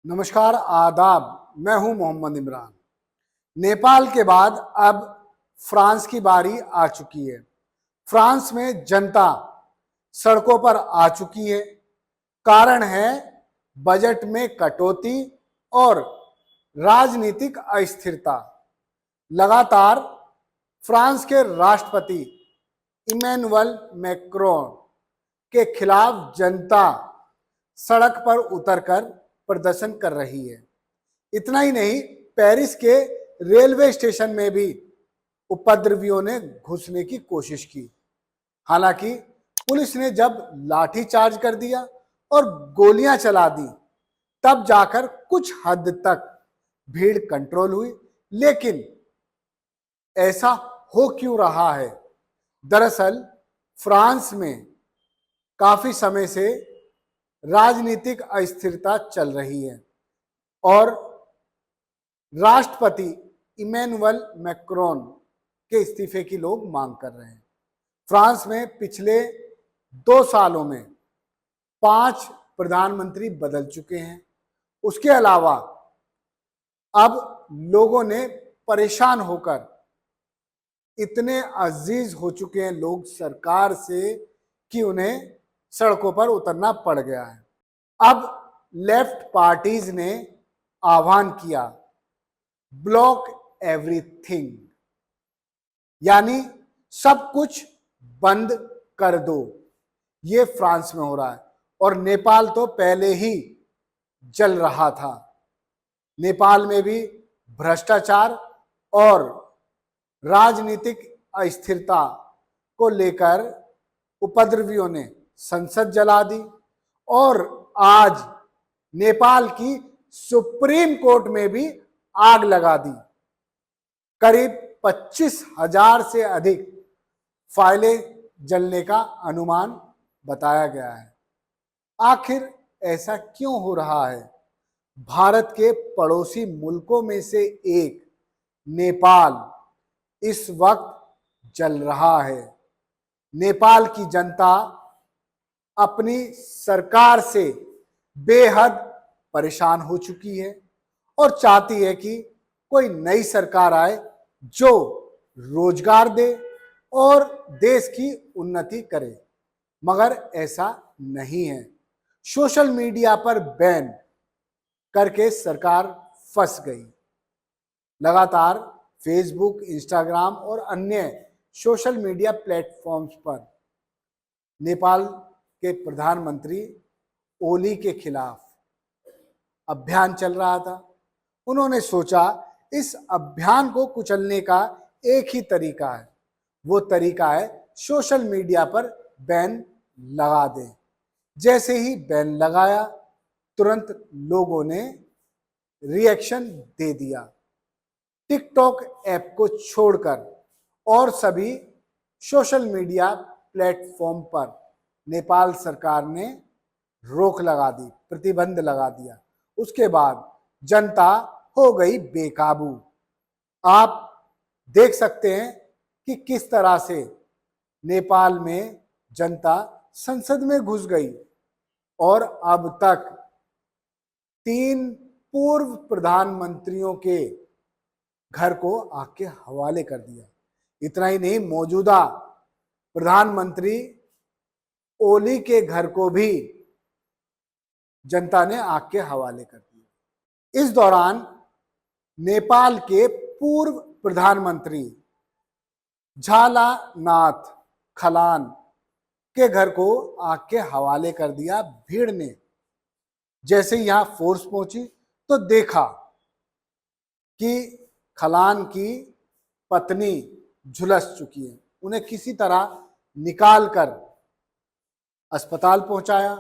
नमस्कार, आदाब। मैं हूं मोहम्मद इमरान। नेपाल के बाद अब फ्रांस की बारी आ चुकी है। फ्रांस में जनता सड़कों पर आ चुकी है। कारण है बजट में कटौती और राजनीतिक अस्थिरता। लगातार फ्रांस के राष्ट्रपति इमैनुअल मैक्रोन के खिलाफ जनता सड़क पर उतरकर प्रदर्शन कर रही है। इतना ही नहीं, पेरिस के रेलवे स्टेशन में भी उपद्रवियों ने घुसने की कोशिश की। हालांकि पुलिस ने जब लाठीचार्ज कर दिया और गोलियां चला दी, तब जाकर कुछ हद तक भीड़ कंट्रोल हुई। लेकिन ऐसा हो क्यों रहा है? दरअसल फ्रांस में काफी समय से राजनीतिक अस्थिरता चल रही है और राष्ट्रपति इमैनुअल मैक्रोन के इस्तीफे की लोग मांग कर रहे हैं। फ्रांस में पिछले 2 सालों में 5 प्रधानमंत्री बदल चुके हैं। उसके अलावा अब लोगों ने परेशान होकर इतने अजीज हो चुके हैं लोग सरकार से कि उन्हें सड़कों पर उतरना पड़ गया है। अब लेफ्ट पार्टीज ने आह्वान किया, ब्लॉक एवरीथिंग, यानी सब कुछ बंद कर दो। ये फ्रांस में हो रहा है और नेपाल तो पहले ही जल रहा था। नेपाल में भी भ्रष्टाचार और राजनीतिक अस्थिरता को लेकर उपद्रवियों ने संसद जला दी और आज नेपाल की सुप्रीम कोर्ट में भी आग लगा दी। करीब 25,000 से अधिक फाइलें जलने का अनुमान बताया गया है। आखिर ऐसा क्यों हो रहा है? भारत के पड़ोसी मुल्कों में से एक नेपाल इस वक्त जल रहा है। नेपाल की जनता अपनी सरकार से बेहद परेशान हो चुकी है और चाहती है कि कोई नई सरकार आए जो रोजगार दे और देश की उन्नति करे, मगर ऐसा नहीं है। सोशल मीडिया पर बैन करके सरकार फंस गई। लगातार फेसबुक, इंस्टाग्राम और अन्य सोशल मीडिया प्लेटफॉर्म्स पर नेपाल के प्रधानमंत्री ओली के खिलाफ अभियान चल रहा था। उन्होंने सोचा इस अभियान को कुचलने का एक ही तरीका है, वो तरीका है सोशल मीडिया पर बैन लगा दें। जैसे ही बैन लगाया, तुरंत लोगों ने रिएक्शन दे दिया। टिकटॉक ऐप को छोड़कर और सभी सोशल मीडिया प्लेटफॉर्म पर नेपाल सरकार ने रोक लगा दी, प्रतिबंध लगा दिया। उसके बाद जनता हो गई बेकाबू। आप देख सकते हैं कि किस तरह से नेपाल में जनता संसद में घुस गई और अब तक 3 पूर्व प्रधानमंत्रियों के घर को आग के हवाले कर दिया। इतना ही नहीं, मौजूदा प्रधानमंत्री ओली के घर को भी जनता ने आग के हवाले कर दिया। इस दौरान नेपाल के पूर्व प्रधानमंत्री झालानाथ खलान के घर को आग के हवाले कर दिया भीड़ ने। जैसे यहां फोर्स पहुंची तो देखा कि खलान की पत्नी झुलस चुकी है। उन्हें किसी तरह निकालकर अस्पताल पहुंचाया,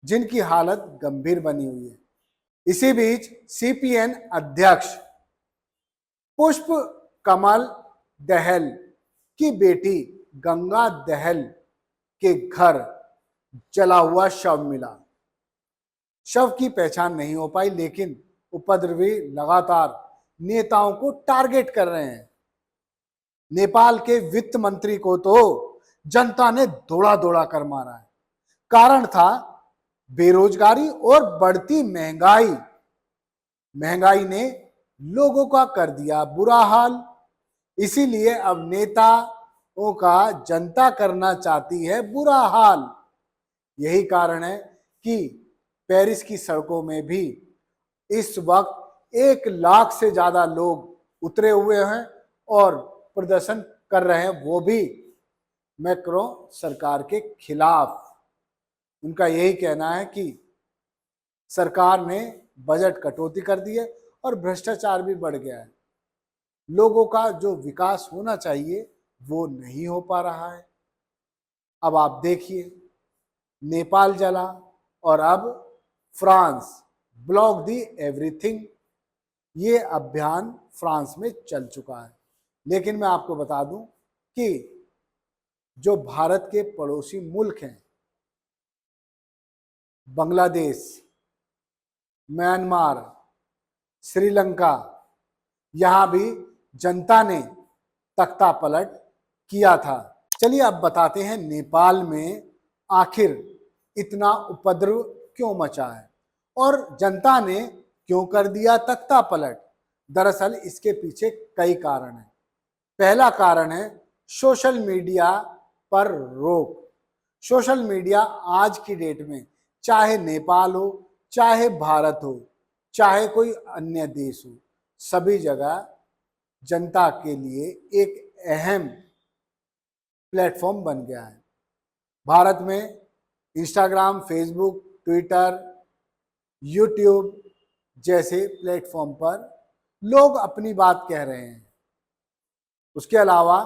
जिनकी हालत गंभीर बनी हुई है। इसी बीच सीपीएन अध्यक्ष पुष्प कमल दहल की बेटी गंगा दहल के घर जला हुआ शव मिला। शव की पहचान नहीं हो पाई, लेकिन उपद्रवी लगातार नेताओं को टारगेट कर रहे हैं। नेपाल के वित्त मंत्री को तो जनता ने दौड़ा दौड़ा कर मारा है। कारण था बेरोजगारी और बढ़ती महंगाई ने लोगों का कर दिया बुरा हाल। इसीलिए अब नेताओं का जनता करना चाहती है बुरा हाल। यही कारण है कि पेरिस की सड़कों में भी इस वक्त 1 लाख से ज्यादा लोग उतरे हुए हैं और प्रदर्शन कर रहे हैं, वो भी मैक्रों सरकार के खिलाफ। उनका यही कहना है कि सरकार ने बजट कटौती कर दी है और भ्रष्टाचार भी बढ़ गया है। लोगों का जो विकास होना चाहिए वो नहीं हो पा रहा है। अब आप देखिए, नेपाल जला और अब फ्रांस ब्लॉक दी एवरीथिंग। ये अभियान फ्रांस में चल चुका है। लेकिन मैं आपको बता दूं कि जो भारत के पड़ोसी मुल्क हैं, बांग्लादेश, म्यांमार, श्रीलंका, यहां भी जनता ने तख्ता पलट किया था। चलिए अब बताते हैं नेपाल में आखिर इतना उपद्रव क्यों मचा है और जनता ने क्यों कर दिया तख्ता पलट। दरअसल इसके पीछे कई कारण हैं। पहला कारण है सोशल मीडिया पर रोक। सोशल मीडिया आज की डेट में, चाहे नेपाल हो, चाहे भारत हो, चाहे कोई अन्य देश हो, सभी जगह जनता के लिए एक अहम प्लेटफॉर्म बन गया है। भारत में इंस्टाग्राम, फेसबुक, ट्विटर, यूट्यूब जैसे प्लेटफॉर्म पर लोग अपनी बात कह रहे हैं। उसके अलावा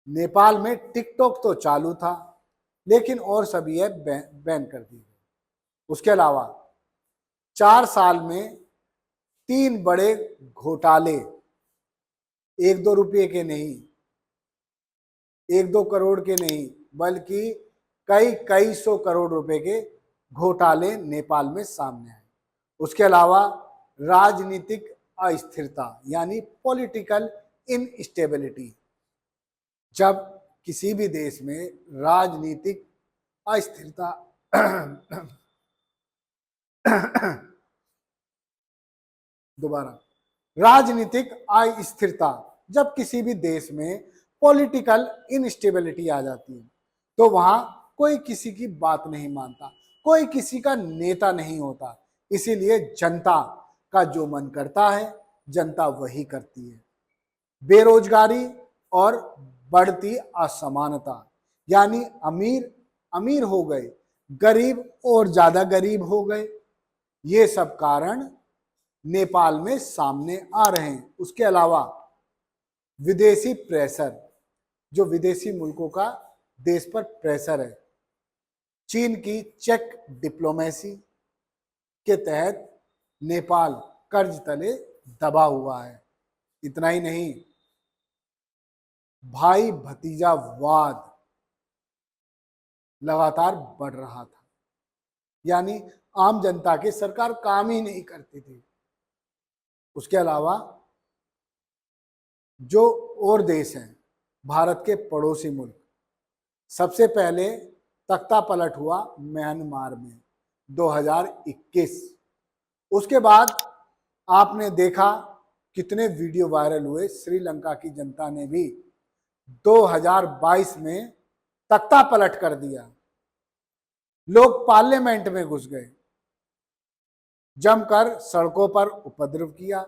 नेपाल में टिकटॉक तो चालू था, लेकिन और सभी ऐप बैन कर दी गई। उसके अलावा 4 साल में 3 बड़े घोटाले, 1-2 रुपये के नहीं, 1-2 करोड़ के नहीं, बल्कि कई सौ करोड़ रुपए के घोटाले नेपाल में सामने आए। उसके अलावा राजनीतिक अस्थिरता यानी पॉलिटिकल इनस्टेबिलिटी। जब किसी भी देश में राजनीतिक अस्थिरता दोबारा राजनीतिक अस्थिरता, जब किसी भी देश में पॉलिटिकल इनस्टेबिलिटी आ जाती है तो वहां कोई किसी की बात नहीं मानता, कोई किसी का नेता नहीं होता। इसीलिए जनता का जो मन करता है जनता वही करती है। बेरोजगारी और बढ़ती असमानता, यानी अमीर अमीर हो गए, गरीब और ज्यादा गरीब हो गए, ये सब कारण नेपाल में सामने आ रहे हैं। उसके अलावा विदेशी प्रेशर, जो विदेशी मुल्कों का देश पर प्रेशर है, चीन की चेक डिप्लोमेसी के तहत नेपाल कर्ज तले दबा हुआ है। इतना ही नहीं, भाई भतीजावाद लगातार बढ़ रहा था, यानी आम जनता की सरकार काम ही नहीं करती थी। उसके अलावा जो और देश हैं भारत के पड़ोसी मुल्क, सबसे पहले तख्ता पलट हुआ म्यांमार में 2021। उसके बाद आपने देखा कितने वीडियो वायरल हुए। श्रीलंका की जनता ने भी 2022 में तख्ता पलट कर दिया। लोग पार्लियामेंट में घुस गए, जमकर सड़कों पर उपद्रव किया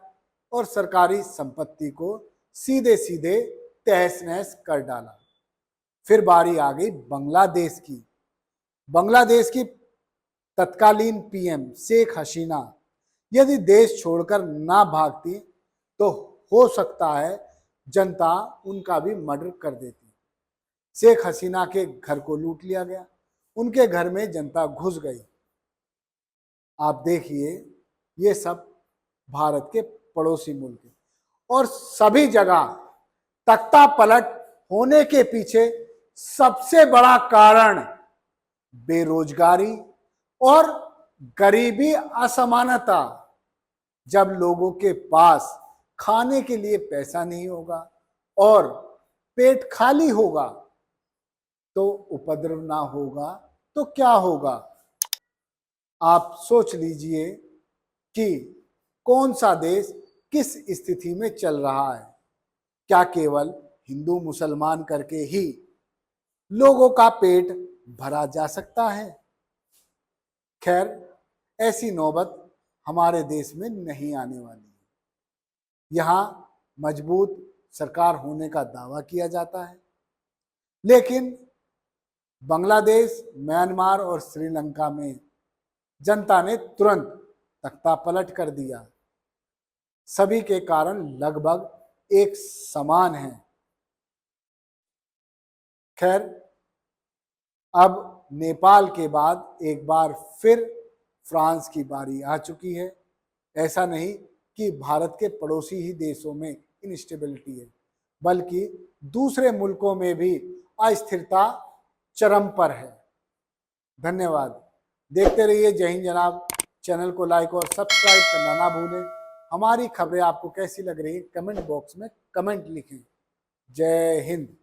और सरकारी संपत्ति को सीधे सीधे तहस नहस कर डाला। फिर बारी आ गई बांग्लादेश की। बांग्लादेश की तत्कालीन पीएम शेख हसीना यदि देश छोड़कर ना भागती तो हो सकता है जनता उनका भी मर्डर कर देती। शेख हसीना के घर को लूट लिया गया, उनके घर में जनता घुस गई। आप देखिए, ये सब भारत के पड़ोसी मुल्क हैं और सभी जगह तख्ता पलट होने के पीछे सबसे बड़ा कारण बेरोजगारी और गरीबी असमानता। जब लोगों के पास खाने के लिए पैसा नहीं होगा और पेट खाली होगा तो उपद्रव ना होगा तो क्या होगा? आप सोच लीजिए कि कौन सा देश किस स्थिति में चल रहा है। क्या केवल हिंदू मुसलमान करके ही लोगों का पेट भरा जा सकता है? खैर, ऐसी नौबत हमारे देश में नहीं आने वाली है। यहाँ मजबूत सरकार होने का दावा किया जाता है, लेकिन बांग्लादेश, म्यांमार और श्रीलंका में जनता ने तुरंत तख्ता पलट कर दिया। सभी के कारण लगभग एक समान है। खैर, अब नेपाल के बाद एक बार फिर फ्रांस की बारी आ चुकी है। ऐसा नहीं कि भारत के पड़ोसी ही देशों में इनस्टेबिलिटी है, बल्कि दूसरे मुल्कों में भी अस्थिरता चरम पर है। धन्यवाद। देखते रहिए जय हिंद जनाब। चैनल को लाइक और सब्सक्राइब करना ना भूलें। हमारी खबरें आपको कैसी लग रही है कमेंट बॉक्स में कमेंट लिखें। जय हिंद।